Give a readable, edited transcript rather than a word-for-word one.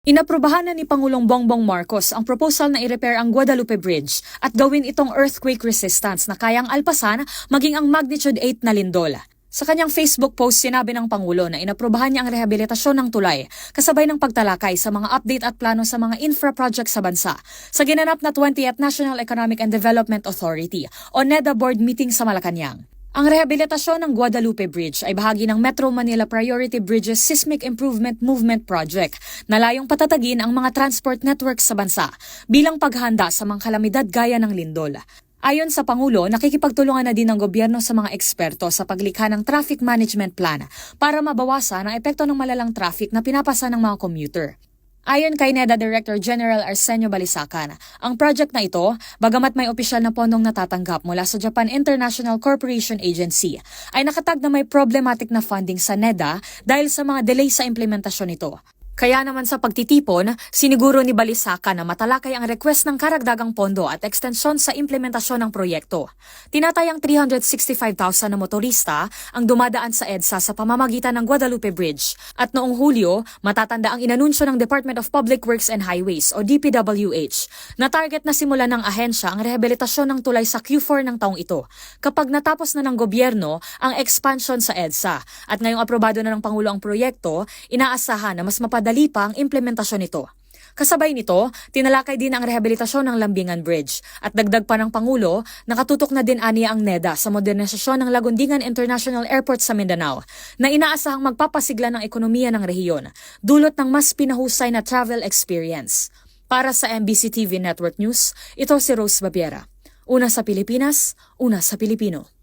Inaprubahan na ni Pangulong Bongbong Marcos ang proposal na i-repair ang Guadalupe Bridge at gawin itong earthquake resistance na kayang alpasan maging ang magnitude 8 na lindol. Sa kanyang Facebook post, sinabi ng Pangulo na inaprubahan niya ang rehabilitasyon ng tulay kasabay ng pagtalakay sa mga update at plano sa mga infra project sa bansa sa ginanap na 20th National Economic and Development Authority o NEDA board meeting sa Malacanang. Ang rehabilitasyon ng Guadalupe Bridge ay bahagi ng Metro Manila Priority Bridges Seismic Improvement Movement Project na layong patatagin ang mga transport networks sa bansa bilang paghahanda sa mga kalamidad gaya ng lindol. Ayon sa Pangulo, nakikipagtulungan na din ng gobyerno sa mga eksperto sa paglikha ng traffic management plan para mabawasan ang epekto ng malalang traffic na pinapasa ng mga commuter. Ayon kay NEDA Director General Arsenio Balisacan, ang project na ito, bagamat may opisyal na pondong natatanggap mula sa Japan International Corporation Agency, ay nakatag na may problematic na funding sa NEDA dahil sa mga delay sa implementasyon nito. Kaya naman sa pagtitipon, siniguro ni Balisacan na matalakay ang request ng karagdagang pondo at ekstensyon sa implementasyon ng proyekto. Tinatayang 365,000 na motorista ang dumadaan sa EDSA sa pamamagitan ng Guadalupe Bridge. At noong Hulyo, matatanda ang inanunsyo ng Department of Public Works and Highways o DPWH na target na simulan ng ahensya ang rehabilitasyon ng tulay sa Q4 ng taong ito kapag natapos na ng gobyerno ang expansion sa EDSA. At ngayong aprobado na ng Pangulo ang proyekto, inaasahan na mas mapadali pa ang implementasyon nito. Kasabay nito, tinalakay din ang rehabilitasyon ng Lambingan Bridge at dagdag pa ng Pangulo, nakatutok na din aniya ang NEDA sa modernisasyon ng Lagundingan International Airport sa Mindanao na inaasahang magpapasigla ng ekonomiya ng rehiyon, dulot ng mas pinahusay na travel experience. Para sa MBC TV Network News, ito si Rose Babiera. Una sa Pilipinas, una sa Pilipino.